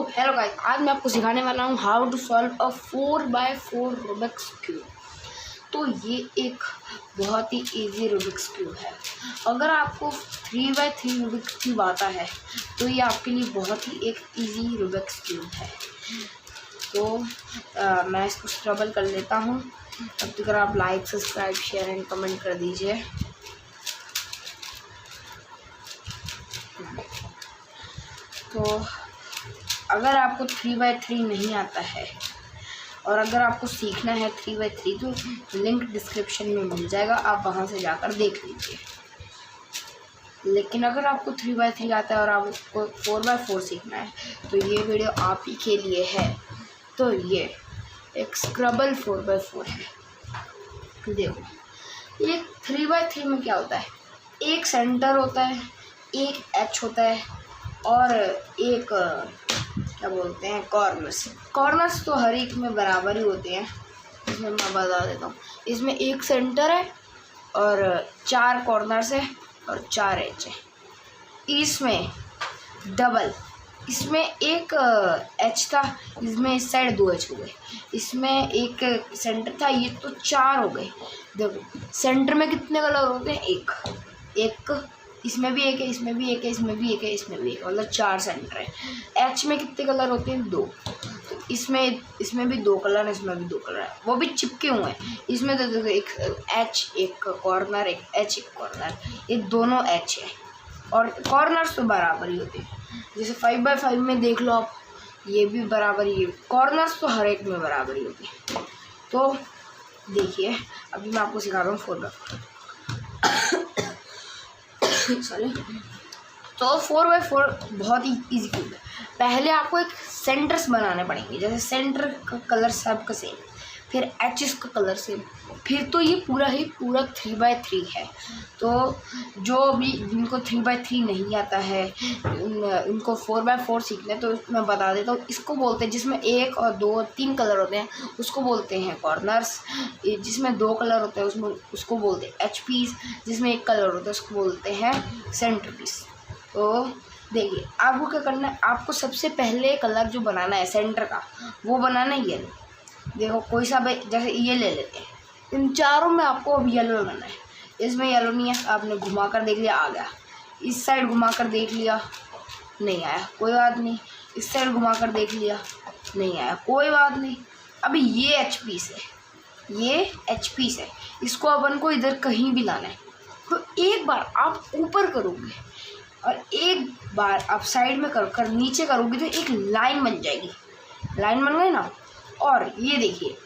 Hello guys, आज मैं आपको सिखाने वाला हूँ how to solve a 4x4 Rubik's cube. तो ये एक बहुत ही इजी रूबिक्स क्यूब है। अगर आपको 3x3 रूबिक्स क्यूब आता है तो ये आपके लिए बहुत ही एक इजी रूबिक्स क्यूब है। तो मैं इसको स्क्रबल कर लेता हूँ। तब तक आप like, subscribe, share and comment कर दीजिए। तो अगर आपको 3x3 नहीं आता है और अगर आपको सीखना है 3x3 तो लिंक डिस्क्रिप्शन में मिल जाएगा, आप वहां से जाकर देख लीजिए। लेकिन अगर आपको 3x3 आता है और आपको 4x4 सीखना है तो ये वीडियो आप ही के लिए है। तो ये एक स्क्रबल 4x4 है। देखो, ये 3x3 में क्या होता है, एक सेंटर होता है, एक एच होता है और एक क्या बोलते हैं कॉर्नर्स तो हर एक में बराबर ही होते हैं। इसमें मैं बता देता हूँ, इसमें एक सेंटर है और 4 कॉर्नर्स है और 4 एच है। इसमें डबल, इसमें एक एच था, इसमें इस साइड 2 एच हो गए। इसमें एक सेंटर था, ये तो 4 हो गए। देखो सेंटर में कितने कलर होते हैं, एक इसमें भी एक है, इसमें भी एक है, इसमें भी एक है, इसमें भी एक, मतलब 4 सेंटर है। एच में कितने कलर होते हैं, 2। तो इसमें भी 2 कलर है, इसमें भी 2 कलर है, वो भी चिपके हुए हैं। इसमें तो देखो एक एच एक कॉर्नर, एक एच एक कॉर्नर, ये दोनों एच है और कॉर्नर्स तो बराबर ही होते हैं। जैसे 5x5 में देख लो आप, ये भी बराबर ही, कॉर्नर्स तो हर एक में बराबर ही होते हैं। तो देखिए अभी मैं आपको सिखा रहा हूँ 4x4 सॉरी। तो 4x4 बहुत ही इजी क्यूब है। पहले आपको एक सेंटर्स बनाने पड़ेंगे, जैसे सेंटर का कलर सबका सेम, फिर एचेस का कलर सेम, फिर तो ये पूरा 3x3 है। तो जो भी जिनको 3x3 नहीं आता है, उनको 4x4 सीखना है, तो मैं बता देता हूँ। इसको बोलते हैं, जिसमें 1 और 2 और 3 कलर होते हैं उसको बोलते हैं कॉर्नर्स। जिसमें 2 कलर होते हैं उसको बोलते हैं एच पीस। जिसमें 1 कलर होता है उसको बोलते हैं सेंटर पीस। तो देखिए आपको क्या करना है, आपको सबसे पहले कलर जो बनाना है सेंटर का, वो बनाना है येलो। देखो कोई सा भाई, जैसे ये ले लेते हैं, इन चारों में आपको अब येलो बनाना है। इसमें येलो नहीं है, आपने घुमा कर देख लिया, आ गया। इस साइड घुमा कर देख लिया, नहीं आया, कोई बात नहीं। इस साइड घुमा कर देख लिया, नहीं आया, कोई बात नहीं। अभी ये एच पीस है, ये एच पीस है, इसको अपन को इधर कहीं भी लाना है। तो एक बार आप ऊपर करोगे और एक बार आप साइड में कर नीचे करोगे तो एक लाइन बन जाएगी। लाइन बन गई ना। और ये देखिए,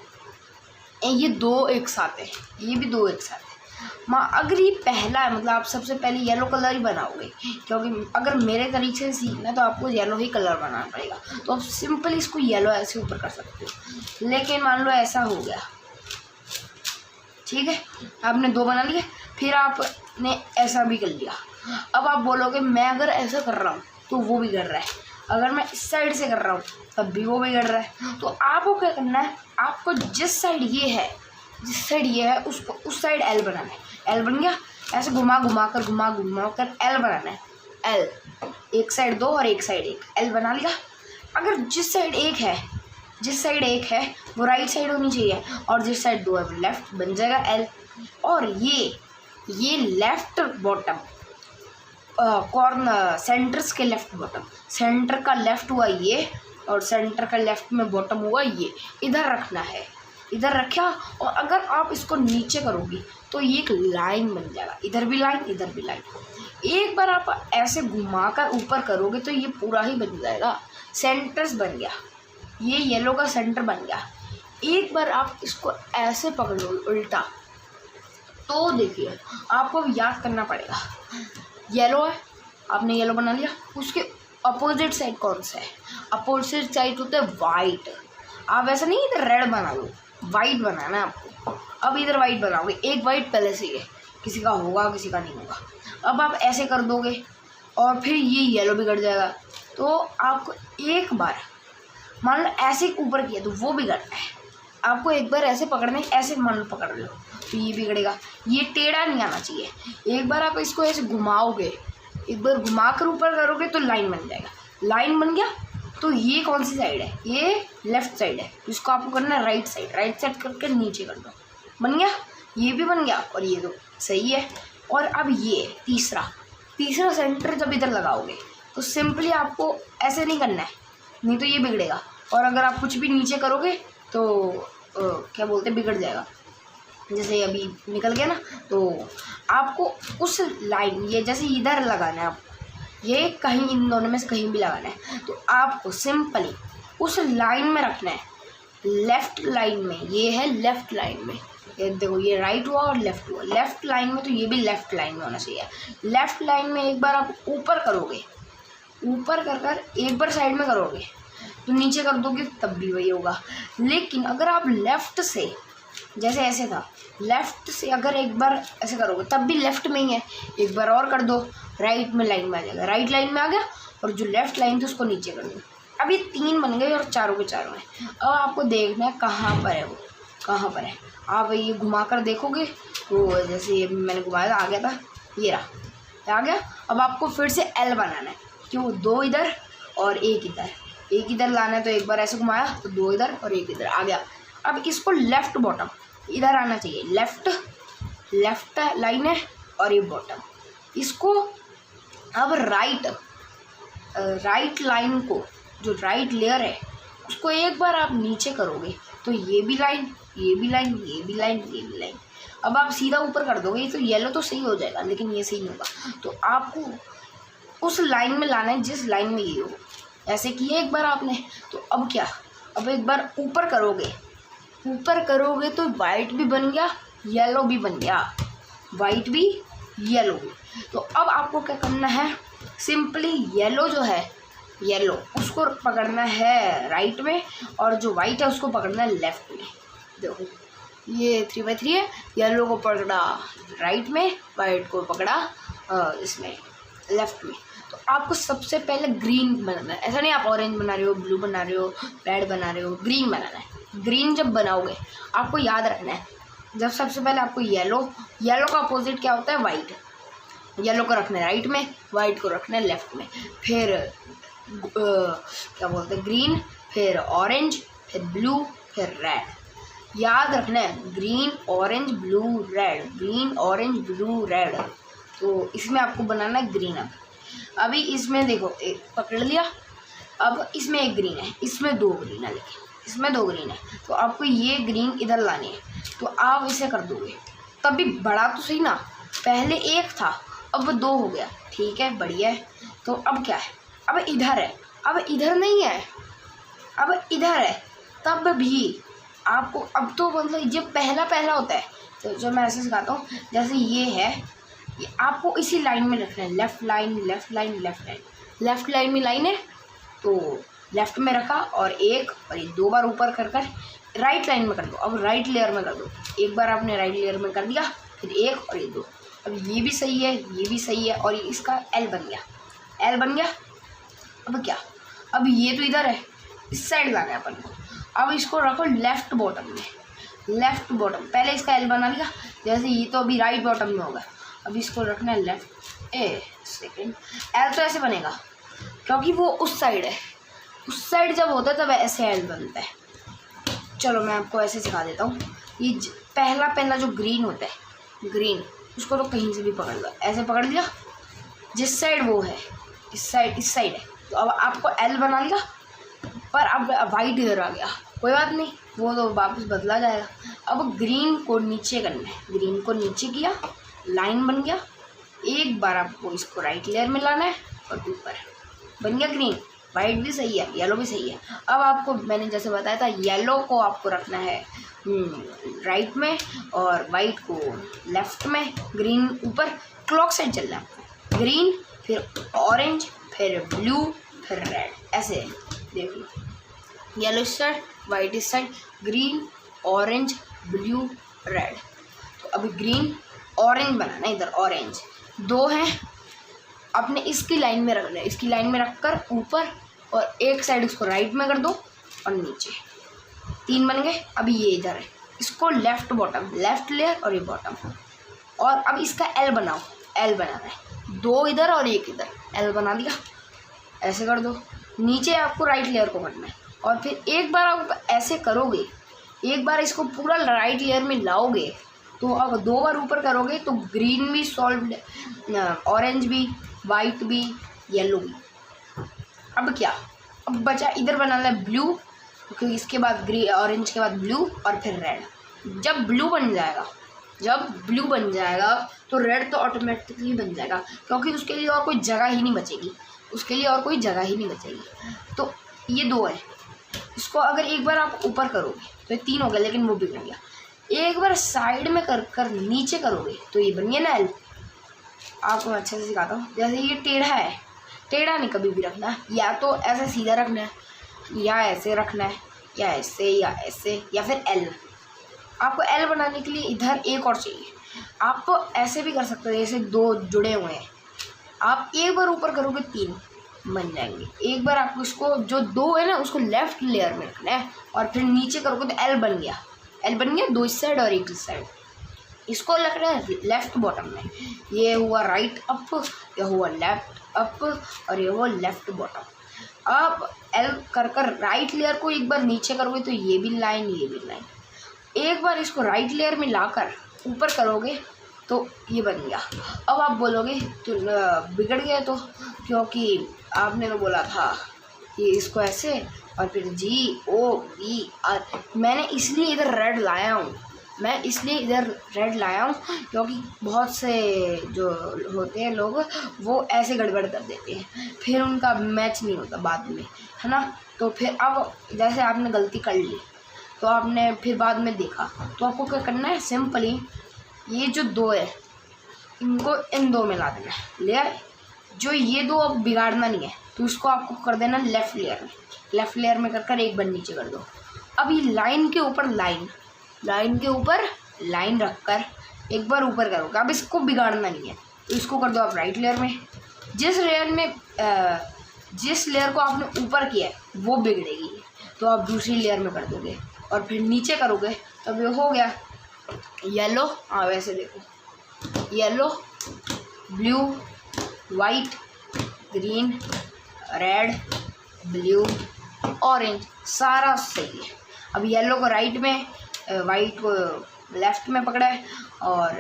ये 2 एक साथ है, ये भी 2 एक साथ है। अगर ये पहला है, मतलब आप सबसे पहले येलो कलर ही बनाओगे, क्योंकि अगर मेरे तरीके से सीखना है तो आपको येलो ही कलर बनाना पड़ेगा। तो आप सिंपल इसको येलो ऐसे ऊपर कर सकते हो। लेकिन मान लो ऐसा हो गया, ठीक है, आपने 2 बना लिए, फिर आपने ऐसा भी कर लिया। अब आप बोलोगे मैं अगर ऐसा कर रहा हूँ तो वो भी कर रहा है, अगर मैं इस साइड से कर रहा हूँ तब भी वो भी कर रहा है। तो आपको क्या करना है, आपको जिस साइड ये है उसको उस साइड एल बनाना है। एल बन गया, ऐसे घुमा घुमा कर एल बनाना है। एल, एक साइड 2 और एक साइड 1, एल बना लिया। अगर जिस साइड एक है वो राइट साइड होनी चाहिए और जिस साइड 2 है वो लेफ्ट बन जाएगा एल। और ये लेफ्ट बॉटम कॉर्नर सेंटर्स के लेफ्ट बॉटम, सेंटर का लेफ्ट हुआ ये और सेंटर का लेफ्ट में बॉटम हुआ ये, इधर रखना है। इधर रखा और अगर आप इसको नीचे करोगी तो ये एक लाइन बन जाएगा, इधर भी लाइन इधर भी लाइन। एक बार आप ऐसे घुमाकर ऊपर करोगे तो ये पूरा ही बन जाएगा, सेंटर्स बन गया, ये येलो का सेंटर बन गया। एक बार आप इसको ऐसे पकड़ लो उल्टा, तो देखिए आपको याद करना पड़ेगा, येलो है, आपने येलो बना लिया, उसके अपोजिट साइड कौन सा है, अपोजिट साइड होता है वाइट। आप ऐसा नहीं इधर रेड बना लो, वाइट बनाना है आपको। अब इधर वाइट बनाओगे, एक वाइट पहले से है, किसी का होगा किसी का नहीं होगा। अब आप ऐसे कर दोगे और फिर ये येलो बिगड़ जाएगा। तो आपको एक बार मान लो ऐसे ऊपर किया तो वो बिगड़ना है, आपको एक बार ऐसे पकड़ना है, ऐसे मान लो पकड़ लो तो ये बिगड़ेगा, ये टेढ़ा नहीं आना चाहिए। एक बार आप इसको ऐसे घुमाओगे, एक बार घुमा कर ऊपर करोगे तो लाइन बन जाएगा। लाइन बन गया तो ये कौन सी साइड है, ये लेफ्ट साइड है, इसको आपको करना है राइट साइड करके नीचे कर दो, बन गया, ये भी बन गया और ये तो सही है। और अब ये तीसरा सेंटर जब इधर लगाओगे तो सिंपली आपको ऐसे नहीं करना है, नहीं तो ये बिगड़ेगा, और अगर आप कुछ भी नीचे करोगे तो क्या बोलते हैं, बिगड़ जाएगा। जैसे अभी निकल गया ना, तो आपको उस लाइन, ये जैसे इधर लगाना है आपको, ये कहीं इन दोनों में से कहीं भी लगाना है, तो आपको सिंपली उस लाइन में रखना है, लेफ़्ट लाइन में, ये है लेफ़्ट लाइन में, ये देखो ये राइट हुआ और लेफ़्ट हुआ, लेफ़्ट लाइन में, तो ये भी लेफ़्ट लाइन में होना चाहिए। लेफ़्ट लाइन में एक बार आप ऊपर करोगे, ऊपर कर एक बार साइड में करोगे तो नीचे कर दोगे तब भी वही होगा। लेकिन अगर आप लेफ़्ट से, जैसे ऐसे था, लेफ़्ट से अगर एक बार ऐसे करोगे तब भी लेफ़्ट में ही है, एक बार और कर दो, राइट में लाइन में आ जाएगा, राइट लाइन में आ गया, और जो लेफ़्ट लाइन थी उसको नीचे कर दो। अब ये 3 बन गए और चारों के चारों हैं। अब आपको देखना है कहाँ पर है वो, कहाँ पर है। आप ये घुमा कर देखोगे तो जैसे मैंने घुमाया आ गया था, ये रहा, आ गया। अब आपको फिर से एल बनाना है, क्यों, 2 इधर और 1 इधर, 1 इधर लाना है, तो एक बार ऐसे घुमाया तो 2 इधर और 1 इधर आ गया। अब इसको लेफ़्ट बॉटम इधर आना चाहिए, लेफ़्ट लाइन है और ये बॉटम, इसको अब राइट लाइन को, जो राइट लेयर है उसको एक बार आप नीचे करोगे तो ये भी लाइन, ये भी लाइन, ये भी लाइन, ये भी लाइन। अब आप सीधा ऊपर कर दोगे तो येलो तो सही हो जाएगा, लेकिन ये सही नहीं होगा, तो आपको उस लाइन में लाना है जिस लाइन में ये हो। ऐसे किए एक बार आपने, तो अब क्या, अब एक बार ऊपर करोगे तो वाइट भी बन गया, येलो भी बन गया, वाइट भी येलो भी। तो अब आपको क्या करना है, सिंपली येलो जो है, येलो उसको पकड़ना है राइट में, और जो वाइट है उसको पकड़ना है लेफ़्ट में। देखो ये 3x3 है, येलो को पकड़ा राइट में, वाइट को पकड़ा इसमें लेफ़्ट में। तो आपको सबसे पहले ग्रीन बनाना है, ऐसा नहीं आप ऑरेंज बना रहे हो, ब्लू बना रहे हो, रेड बना रहे हो, ग्रीन बनाना है। ग्रीन जब बनाओगे आपको याद रखना है, जब सबसे पहले आपको येलो का अपोजिट क्या होता है, वाइट, येलो को रखना है राइट में, वाइट को रखना है लेफ़्ट में, फिर क्या बोलते हैं, ग्रीन, फिर ऑरेंज, फिर ब्लू, फिर रेड। याद रखना है green orange blue red, green orange blue red. तो इसमें आपको बनाना है ग्रीन। अभी इसमें देखो एक पकड़ लिया, अब इसमें एक ग्रीन है, इसमें 2 ग्रीन है, लेकिन इसमें 2 ग्रीन है, तो आपको ये ग्रीन इधर लानी है, तो आप इसे कर दोगे। तभी बड़ा तो सही ना, पहले 1 था अब 2 हो गया, ठीक है, बढ़िया है। तो अब क्या है, अब इधर है, अब इधर नहीं है, अब इधर है, तब भी आपको, अब तो मतलब जब पहला होता है, तो जो मैं ऐसे सिखाता हूँ, जैसे ये है, ये आपको इसी लाइन में रखना है, left line, left line, left line, left line में लाइन है तो लेफ़्ट में रखा, और एक और ये 2 बार ऊपर कर राइट लाइन में कर दो। अब राइट लेयर में कर दो, एक बार आपने राइट लेयर में कर दिया, फिर 1 और ये 2। अब ये भी सही है, ये भी सही है, और इसका एल बन गया, अब क्या, अब ये तो इधर है, इस साइड लाना है अपन को। अब इसको रखो लेफ़्ट बॉटम में, लेफ़्ट बॉटम, पहले इसका एल बना लिया, जैसे ये तो अभी राइट बॉटम में होगा, अब इसको रखना है लेफ़्ट, सेकेंड एल तो ऐसे बनेगा क्योंकि वो उस साइड है, उस साइड जब होता है तब ऐसे एल बनता है। चलो मैं आपको ऐसे सिखा देता हूँ। ये पहला जो ग्रीन होता है, ग्रीन, उसको तो कहीं से भी पकड़ लो, ऐसे पकड़ लिया, जिस साइड वो है, इस साइड है, तो अब आपको एल बना लिया, पर अब वाइट इधर आ गया, कोई बात नहीं, वो तो वापस बदला जाएगा। अब ग्रीन को नीचे करना है, ग्रीन को नीचे किया, लाइन बन गया, एक बार आपको इसको राइट लेयर में लाना है और ऊपर बन गया ग्रीन। वाइट भी सही है, येलो भी सही है। अब आपको मैंने जैसे बताया था, येलो को आपको रखना है राइट में और वाइट को लेफ़्ट में, ग्रीन ऊपर, क्लॉक साइड चलना है, ग्रीन फिर ऑरेंज फिर ब्लू फिर रेड, ऐसे देख लो, येलो इस साइड, वाइट इस side, green orange blue red. तो अभी ग्रीन ऑरेंज बनाना है, इधर ऑरेंज 2 हैं, अपने इसकी लाइन में रखना है, इसकी लाइन में रखकर ऊपर, और एक साइड इसको राइट में कर दो और नीचे, 3 बन गए। अभी ये इधर है, इसको लेफ़्ट बॉटम, लेफ़्ट लेयर और ये बॉटम, और अब इसका एल बनाओ, एल बनाना है, 2 इधर और 1 इधर, एल बना दिया, ऐसे कर दो, नीचे आपको राइट लेयर को करना है। और फिर एक बार आप ऐसे करोगे, एक बार इसको पूरा राइट लेयर में लाओगे, तो अब 2 बार ऊपर करोगे तो ग्रीन भी सॉल्व, ऑरेंज भी, वाइट भी, येलो भी। अब क्या, अब बचा इधर बनाना है ब्लू, क्योंकि इसके बाद ऑरेंज के बाद ब्लू और फिर रेड। जब ब्लू बन जाएगा तो रेड तो ऑटोमेटिकली बन जाएगा, क्योंकि उसके लिए और कोई जगह ही नहीं बचेगी, तो ये 2 है। इसको अगर एक बार आप ऊपर करोगे तो ये 3 हो गया, लेकिन वो बिगड़ गया। एक बार साइड में कर नीचे करोगे तो ये बन गया ना एल। आपको मैं अच्छे से सिखाता हूँ। जैसे ये टेढ़ा है, टेढ़ा नहीं कभी भी रखना, या तो ऐसे सीधा रखना है, या ऐसे रखना है, या ऐसे, या ऐसे, या फिर एल। आपको एल बनाने के लिए इधर एक और चाहिए। आप तो ऐसे भी कर सकते हो, जैसे 2 जुड़े हुए हैं, आप एक बार ऊपर करोगे 3 बन जाएंगे। एक बार आपको इसको जो 2 है ना उसको लेफ्ट लेयर में रखना है, और फिर नीचे करोगे तो एल बन गया। 2 इस साइड और 1 इस साइड। इसको रखना है लेफ्ट बॉटम में। ये हुआ राइट अप, ये हुआ लेफ्ट अप, और ये हुआ लेफ्ट बॉटम। अब एल कर राइट लेयर को एक बार नीचे करोगे तो ये भी लाइन, ये भी लाइन। एक बार इसको राइट लेयर में लाकर ऊपर करोगे तो ये बन गया। अब आप बोलोगे तो बिगड़ गया, तो क्योंकि आपने तो बोला था कि इसको ऐसे और फिर GOVR। मैंने इसलिए इधर रेड लाया हूँ, क्योंकि बहुत से जो होते हैं लोग वो ऐसे गड़बड़ कर देते हैं, फिर उनका मैच नहीं होता बाद में, है ना। तो फिर अब जैसे आपने गलती कर ली तो आपने फिर बाद में देखा, तो आपको क्या करना है, सिंपली ये जो 2 है इनको इन 2 में ला देना है। ले आए, जो ये 2 अब बिगाड़ना नहीं है, तो इसको आपको कर देना लेफ़्ट लेयर में कर एक बार नीचे कर दो। अब ये लाइन के ऊपर लाइन रखकर एक बार ऊपर करोगे। अब इसको बिगाड़ना नहीं है, तो इसको कर दो आप राइट लेयर में। जिस लेयर को आपने ऊपर किया है वो बिगड़ेगी, तो आप दूसरी लेयर में कर दोगे, और फिर नीचे करोगे तब ये हो गया येलो। हाँ वैसे देखो, yellow, blue, white, green, red, blue, orange, सारा सही है। अब येलो को राइट में, वाइट को लेफ्ट में पकड़ा है, और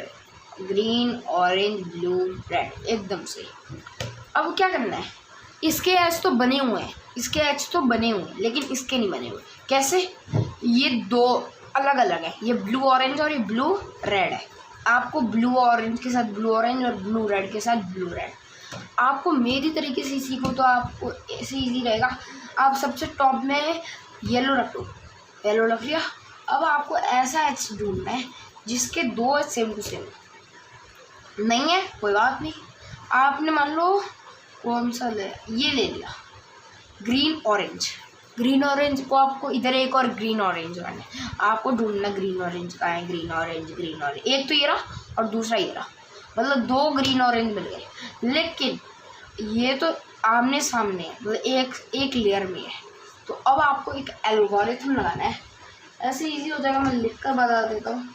ग्रीन, ऑरेंज, ब्लू, रेड एकदम सही। अब क्या करना है, इसके एच तो बने हुए हैं, लेकिन इसके नहीं बने हुए। कैसे, ये 2 अलग अलग है, ये ब्लू ऑरेंज और ये ब्लू रेड है। आपको ब्लू ऑरेंज के साथ ब्लू ऑरेंज और ब्लू रेड के साथ ब्लू रेड। आपको मेरी तरीके से सीखो तो आपको ऐसे ईजी रहेगा। आप सबसे टॉप में येलो रख लिया। अब आपको ऐसा एच ढूंढना है जिसके 2 एच सेम टू सेम नहीं है, कोई बात नहीं। आपने मान लो कौन सा ये ले लिया, ग्रीन ऑरेंज को आपको इधर एक और ग्रीन ऑरेंज लाना है। आपको ढूंढना ग्रीन ऑरेंज का है, ग्रीन ऑरेंज। एक तो ये रहा और दूसरा ये रहा, मतलब 2 ग्रीन ऑरेंज मिल गए, लेकिन ये तो आमने सामने है, मतलब एक लेयर में है। तो अब आपको एक एल्गोरिथम लगाना है। ऐसे इजी हो जाएगा, मैं लिख कर बता देता हूँ।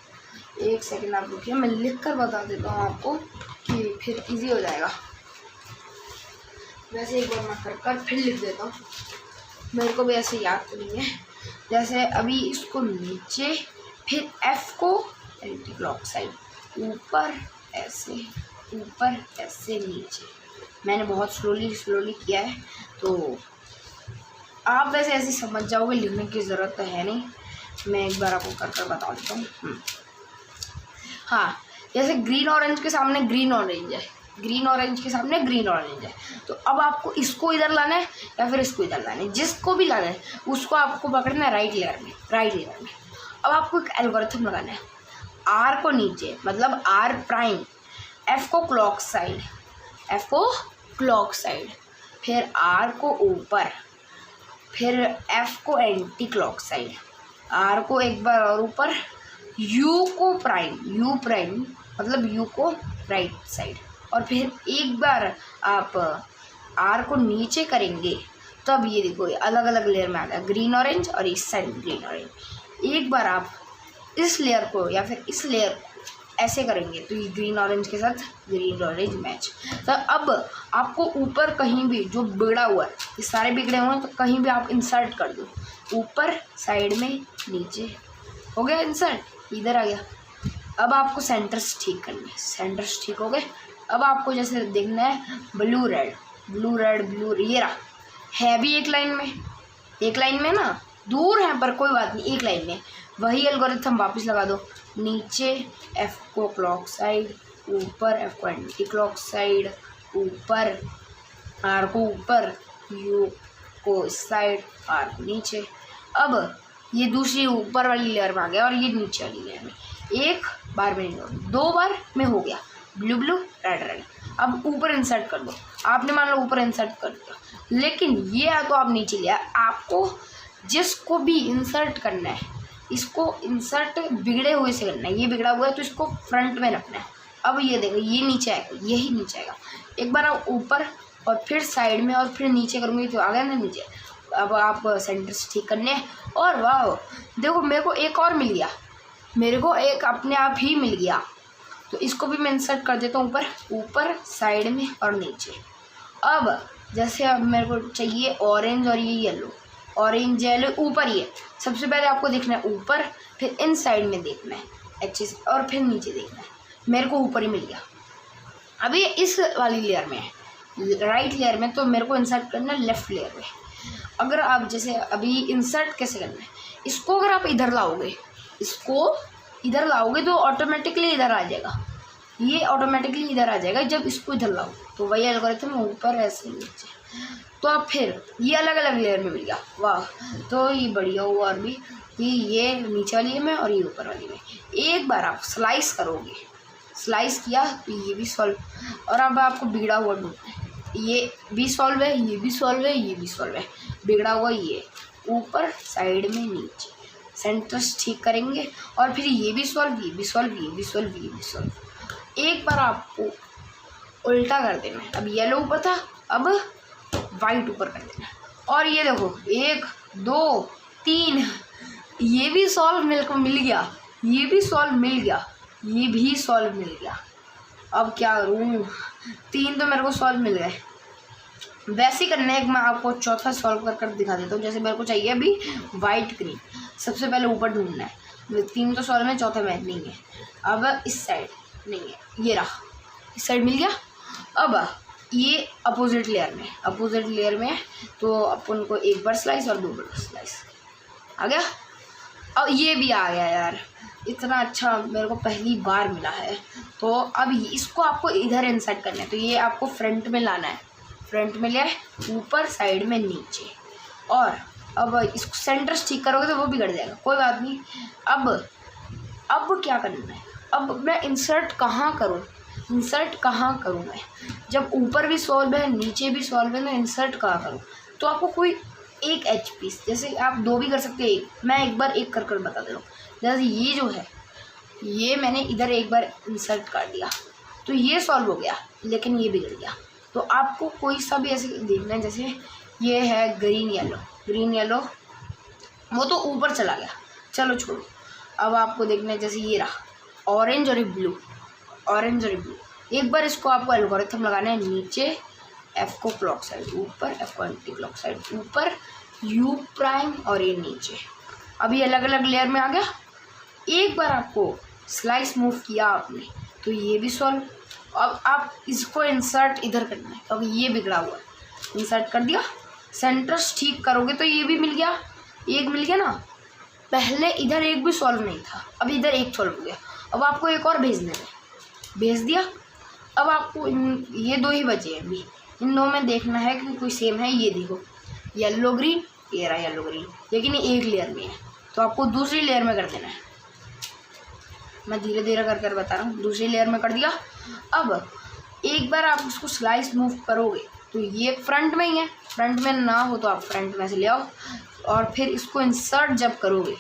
1 सेकंड आप रुकिए, मैं लिख कर बता देता हूँ आपको, कि फिर इजी हो जाएगा। वैसे एक बार मैं कर फिर लिख देता हूँ, मेरे को भी ऐसे याद तो नहीं है। जैसे अभी इसको नीचे, फिर F को एंटी क्लॉक साइड, ऊपर ऐसे नीचे। मैंने बहुत स्लोली किया है, तो आप वैसे ऐसे समझ जाओगे, लिखने की ज़रूरत तो है नहीं। मैं एक बार आपको कर बता देता हूँ। हाँ, जैसे ग्रीन ऑरेंज के सामने ग्रीन ऑरेंज है, तो अब आपको इसको इधर लाना है या फिर इसको इधर लाना है। जिसको भी लाना है उसको आपको पकड़ना है राइट लेयर में। अब आपको एक एल्गोरिथम लगाना है। R को नीचे, मतलब R', F को क्लॉक साइड, फिर R को ऊपर, फिर F को एंटी क्लॉक साइड, R को एक बार और ऊपर, U को प्राइम, मतलब U को राइट साइड, और फिर एक बार आप R को नीचे करेंगे तब ये देखो अलग अलग लेयर में आ गया, ग्रीन ऑरेंज और इस साइड ग्रीन ऑरेंज। एक बार आप इस लेयर को या फिर इस लेयर को ऐसे करेंगे तो ये ग्रीन ऑरेंज के साथ ग्रीन ऑरेंज मैच। तो अब आपको ऊपर कहीं भी जो बिगड़ा हुआ है, ये सारे बिगड़े हुए हैं, तो कहीं भी आप इंसर्ट कर दो, ऊपर, साइड में, नीचे, हो गया इंसर्ट, इधर आ गया। अब आपको सेंटर्स ठीक करने हैं, सेंटर्स ठीक हो गए। अब आपको जैसे देखना है blue red, blue red, blue, ये रहा है भी एक लाइन में ना, दूर है पर कोई बात नहीं, एक लाइन में। वही एल्गोरिथम वापस लगा दो, नीचे एफ को क्लॉक साइड, ऊपर एफ को एंटी क्लॉक साइड, ऊपर आर को ऊपर, यू को इस साइड, आर को नीचे। अब ये दूसरी ऊपर वाली लेयर में आ गया और ये नीचे वाली लेयर में, एक बार में नहीं, 2 बार में हो गया, ब्लू ब्लू, रेड रेड। अब ऊपर इंसर्ट कर दो, आपने मान लो ऊपर इंसर्ट कर दिया, लेकिन ये तो आप नीचे लिया। आपको जिसको भी इंसर्ट करना है, इसको इंसर्ट बिगड़े हुए से करना है, ये बिगड़ा हुआ है तो इसको फ्रंट में रखना है। अब ये देखो, ये नीचे आएगा, यही नीचे आएगा। एक बार आप ऊपर और फिर साइड में और फिर नीचे करूँगी तो आ गया ना नीचे। अब आप सेंटर्स ठीक करने हैं, और वाह देखो मेरे को एक और मिल गया, मेरे को एक अपने आप ही मिल गया। तो इसको भी मैं इंसर्ट कर देता हूँ ऊपर, साइड में और नीचे। अब जैसे अब मेरे को चाहिए ऑरेंज और ये येलो, ऑरेंज येलो ऊपर ही है। सबसे पहले आपको देखना है ऊपर, फिर इन साइड में देखना है अच्छे से, और फिर नीचे देखना है। मेरे को ऊपर ही मिल गया। अभी इस वाली लेयर में है, राइट लेयर में, तो मेरे को इंसर्ट करना है लेफ़्ट लेयर में। अगर आप जैसे अभी इंसर्ट कैसे करना है, इसको अगर आप इधर लाओगे, इसको इधर लाओगे तो ऑटोमेटिकली इधर आ जाएगा, ये ऑटोमेटिकली इधर आ जाएगा जब इसको इधर लाओ। तो वही एल्गोरिथम ऊपर ऐसे नीचे, तो अब फिर ये अलग अलग लेयर में मिल गया। वाह, तो ये बढ़िया हुआ। और भी ये नीचे वाली में और ये ऊपर वाली में। एक बार आप स्लाइस करोगे, स्लाइस किया तो ये भी सॉल्व, और अब आपको बिगड़ा हुआ ढूंढना है। ये भी सॉल्व है, ये भी सॉल्व है, ये भी सॉल्व है, बिगड़ा हुआ ये ऊपर, साइड में, नीचे। सेंटर्स ठीक करेंगे और फिर ये भी सॉल्व, ये भी सॉल्व, ये भी सॉल्व, ये भी सॉल्व। एक बार आपको उल्टा कर देना है। अब येलो ऊपर था, अब वाइट ऊपर कर देना है। और ये देखो 1 2 3, ये भी सॉल्व मिल गया, ये भी सॉल्व मिल गया, ये भी सॉल्व मिल गया। अब क्या करूँ, 3 तो मेरे को सॉल्व मिल गए। वैसे ही करना है। एक मैं आपको चौथा सॉल्व कर दिखा देता हूँ। जैसे मेरे को चाहिए अभी वाइट ग्रीन, सबसे पहले ऊपर ढूंढना है। 3 तो सॉल्व है, चौथा मैच नहीं है। अब इस साइड नहीं है, ये रहा, इस साइड मिल गया। अब ये अपोजिट लेयर में है, तो अपन को एक बार स्लाइस और 2 बार स्लाइस आ गया। अब ये भी आ गया यार, इतना अच्छा मेरे को पहली बार मिला है। तो अब इसको आपको इधर इंसर्ट करना है, तो ये आपको फ्रंट में लाना है। फ्रंट में ले, ऊपर, साइड में, नीचे। और अब इसको सेंटर्स ठीक करोगे तो वो बिगड़ जाएगा, कोई बात नहीं। अब क्या करना है, अब मैं इंसर्ट कहाँ करूँ मैं? जब ऊपर भी सॉल्व है, नीचे भी सॉल्व है, तो इंसर्ट कहाँ करूँ? तो आपको कोई एक एच पीस, जैसे आप 2 भी कर सकते हैं, एक मैं एक बार एक कर बता दे रहा हूँ। जैसे ये जो है, ये मैंने इधर एक बार इंसर्ट कर दिया तो ये सॉल्व हो गया, लेकिन ये बिगड़ गया। तो आपको कोई सा भी ऐसे देखना है। जैसे ये है ग्रीन येलो, वो तो ऊपर चला गया, चलो छोड़ो। अब आपको देखना है, जैसे ये रहा ऑरेंज और ब्लू। एक बार इसको आपको एल्गोरिथम लगाना है, नीचे एफ को क्लॉक साइड, ऊपर एफ को एंटी क्लॉक साइड, ऊपर यू प्राइम और ये नीचे। अभी अलग अलग लेयर में आ गया। एक बार आपको स्लाइस मूव किया आपने तो ये भी सॉल्व। अब आप इसको इंसर्ट इधर करना है, अब ये बिगड़ा हुआ है, इंसर्ट कर दिया। सेंटर्स ठीक करोगे तो ये भी मिल गया, एक मिल गया ना। पहले इधर एक भी सॉल्व नहीं था, अब इधर एक सॉल्व हो गया। अब आपको एक और भेजने में, भेज दिया। अब आपको ये 2 ही बचे हैं अभी, इन 2 में देखना है कि कोई सेम है। ये देखो येलो ग्रीन, ये रहा येलो ग्रीन, लेकिन ये एक लेयर में है, तो आपको दूसरी लेयर में कर देना है। मैं धीरे धीरे कर बता रहा हूँ। दूसरी लेयर में कर दिया। अब एक बार आप उसको स्लाइस मूव करोगे तो ये फ्रंट में ही है, फ्रंट में ना हो तो आप फ्रंट में से ले आओ। और फिर इसको इंसर्ट जब करोगे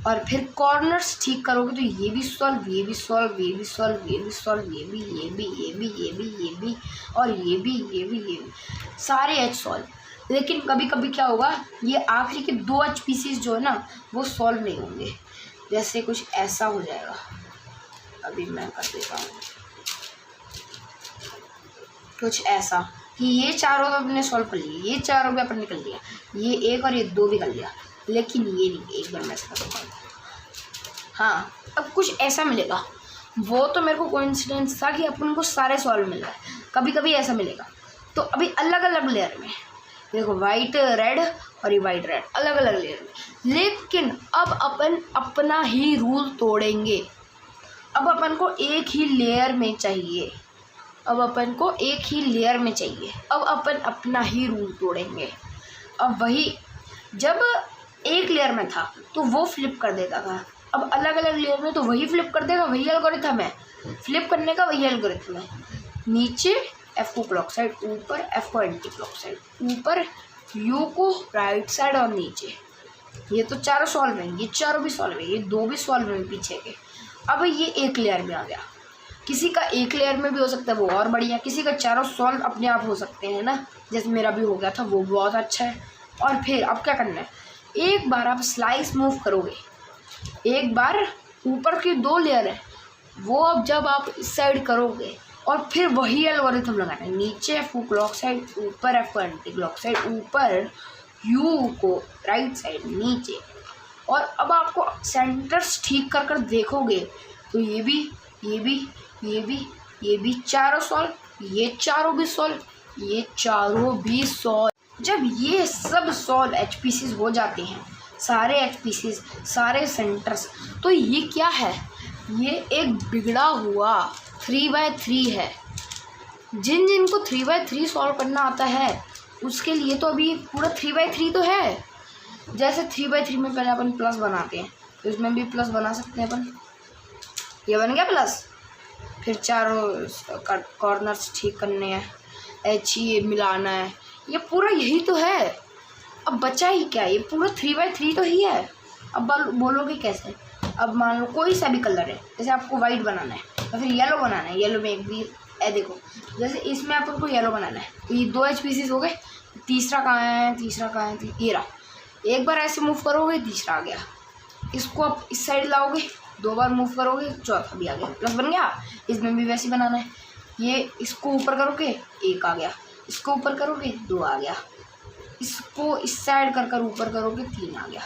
और फिर कॉर्नर्स ठीक करोगे तो ये भी सॉल्व, ये भी सॉल्व, ये भी सॉल्व, ये भी सॉल्व, ये भी और ये भी सारे एच सॉल्व। लेकिन कभी कभी क्या होगा, ये आखिरी के 2 एच पीसीस जो है ना वो सॉल्व नहीं होंगे। जैसे कुछ ऐसा हो जाएगा, अभी मैं कर देता हूँ कुछ ऐसा कि ये चारों तो अपने सॉल्व कर लिए, ये चारों भी अपन ने कर लिया, ये एक और ये दो भी कर लिया, लेकिन ये नहीं। एक बार मैं इसका दिखाऊँ। हाँ, अब कुछ ऐसा मिलेगा। वो तो मेरे को कोइंसिडेंस था कि अपन को सारे सॉल्व मिल रहा है, कभी कभी ऐसा मिलेगा। तो अभी अलग अलग लेयर में देखो, वाइट रेड और ये वाइट रेड अलग अलग लेयर में, लेकिन अब अपन अपना ही रूल तोड़ेंगे। अब अपन को एक ही लेयर में चाहिए, अब अपन को एक ही लेयर में चाहिए। अब अपन अपना ही रूल तोड़ेंगे। अब वही जब एक लेयर में था तो वो फ्लिप कर देता था, अब अलग अलग लेयर में तो वही फ्लिप कर देगा। वही एल्गोरिथम है, फ्लिप करने का वही एल्गोरिथम है। नीचे F को क्लॉक साइड, ऊपर F को एंटी क्लॉक साइड, ऊपर U को राइट साइड और नीचे। ये तो चारों सॉल्व है, ये चारों भी सॉल्व है, ये दो भी सॉल्व है पीछे के। अब ये एक लेयर में आ गया। किसी का एक लेयर में भी हो सकता है, वो और बढ़िया। किसी का चारों सॉल्व अपने आप हो सकते हैं ना, जैसे मेरा भी हो गया था, वो बहुत अच्छा है। और फिर अब क्या करना है, एक बार आप स्लाइस मूव करोगे, एक बार ऊपर की दो लेयर है वो अब जब आप इस साइड करोगे और फिर वही एल्गोरिथम लगाना है। नीचे F को क्लॉक साइड, ऊपर F को एंटी क्लॉक साइड, ऊपर U को राइट साइड, नीचे। और अब आपको सेंटर्स ठीक कर कर देखोगे तो ये भी, ये भी, ये भी, ये भी चारों सॉल्व, ये चारों भी सॉल्व, ये चारों भी सॉल्व। जब ये सब सॉल्व HPCs हो जाते हैं, सारे HPCs, सारे सेंटर्स, तो ये क्या है, ये एक बिगड़ा हुआ 3x3 है। जिन जिन को 3x3 सॉल्व करना आता है उसके लिए तो अभी पूरा 3x3 तो है। जैसे 3x3 में पहले अपन प्लस बनाते हैं, तो इसमें भी प्लस बना सकते हैं अपन। ये बन गया प्लस, फिर चारों कॉर्नर्स ठीक करने हैं, H ये मिलाना है, ये पूरा यही तो है। अब बचा ही क्या, ये पूरा 3x3 तो ही है। अब बोलोगे कैसे, अब मान लो कोई सा भी कलर है, जैसे आपको वाइट बनाना है या फिर येलो बनाना है, येलो में एक भी है देखो, जैसे इसमें आपको येलो बनाना है तो ये दो HPCs हो गए। तीसरा कहाँ है, तीसरा कहाँ है, ये रहा। एक बार ऐसे मूव करोगे तीसरा आ गया, इसको आप इस साइड लाओगे, दो बार मूव करोगे चौथा भी आ गया, प्लस बन गया। इसमें भी वैसे बनाना है, ये इसको ऊपर करोगे एक आ गया, इसको ऊपर करोगे दो आ गया, इसको इस साइड कर कर ऊपर करोगे तीन आ गया,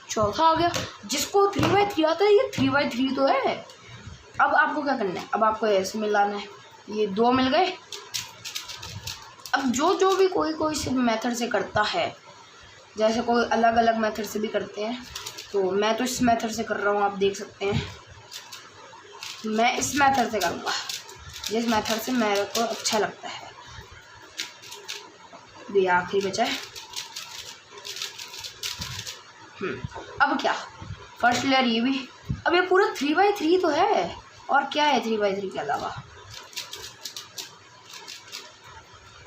चौथा आ गया। जिसको 3x3 आता है ये 3x3 तो है। अब आपको क्या करना है, अब आपको ऐसे मिलाना है, ये दो मिल गए। अब जो भी कोई से मेथड से करता है, जैसे कोई अलग अलग मेथड से भी करते हैं, तो मैं तो इस मेथड से कर रहा हूँ, आप देख सकते हैं। मैं इस मेथड से करूँगा जिस मेथड से मेरे को अच्छा लगता है। ये आखिरी बचा है। अब क्या, फर्स्ट लेयर ये भी, अब ये पूरा 3x3 तो है। और क्या है 3x3 के अलावा,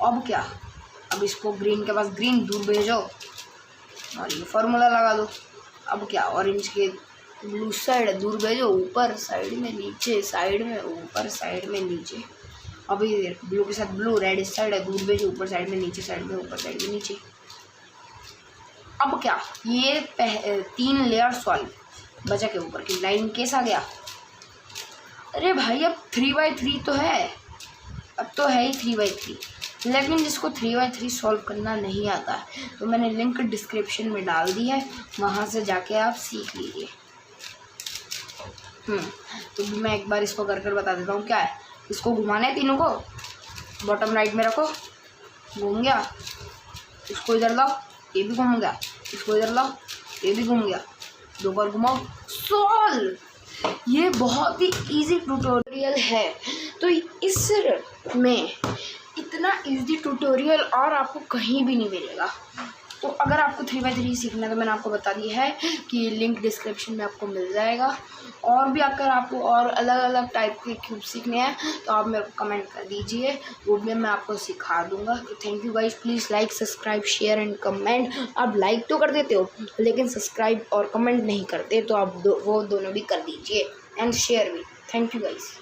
अब क्या, अब इसको ग्रीन के पास ग्रीन दूर भेजो और ये फार्मूला लगा दो। अब क्या, ऑरेंज के ब्लू साइड दूर भेजो, ऊपर साइड में नीचे, साइड में ऊपर साइड में नीचे। अब ये ब्लू के साथ ब्लू, रेड इस साइड है, दूर भेजो, ऊपर साइड में नीचे, साइड में ऊपर साइड में नीचे। अब क्या, ये 3 लेयर सॉल्व, बचा के ऊपर की लाइन केस आ गया। अरे भाई अब 3x3 तो है, अब तो है ही 3x3। लेकिन जिसको 3x3 सॉल्व करना नहीं आता तो मैंने लिंक डिस्क्रिप्शन में डाल दी है, वहाँ से जाके आप सीख लीजिए। तो मैं एक बार इसको कर कर बता देता हूँ क्या है। इसको घुमाना है तीनों को, बॉटम राइट में रखो, घूम गया, इसको इधर लाओ, ये भी घूम गया, इसको इधर लाओ, ये भी घूम गया, दो बार घुमाओ, सॉल्व। ये बहुत ही इजी ट्यूटोरियल है। तो इस में इतना इजी ट्यूटोरियल और आपको कहीं भी नहीं मिलेगा। तो अगर आपको 3x3 सीखना है तो मैंने आपको बता दिया है कि लिंक डिस्क्रिप्शन में आपको मिल जाएगा। और भी अगर आपको और अलग अलग टाइप के क्यूब सीखने हैं तो आप मेरे को कमेंट कर दीजिए, वो भी मैं आपको सिखा दूंगा। तो thank you guys, please like, subscribe, share and comment. आप लाइक तो कर देते हो लेकिन सब्सक्राइब और कमेंट नहीं करते, तो आप वो दोनों भी कर दीजिए एंड शेयर भी। Thank you guys.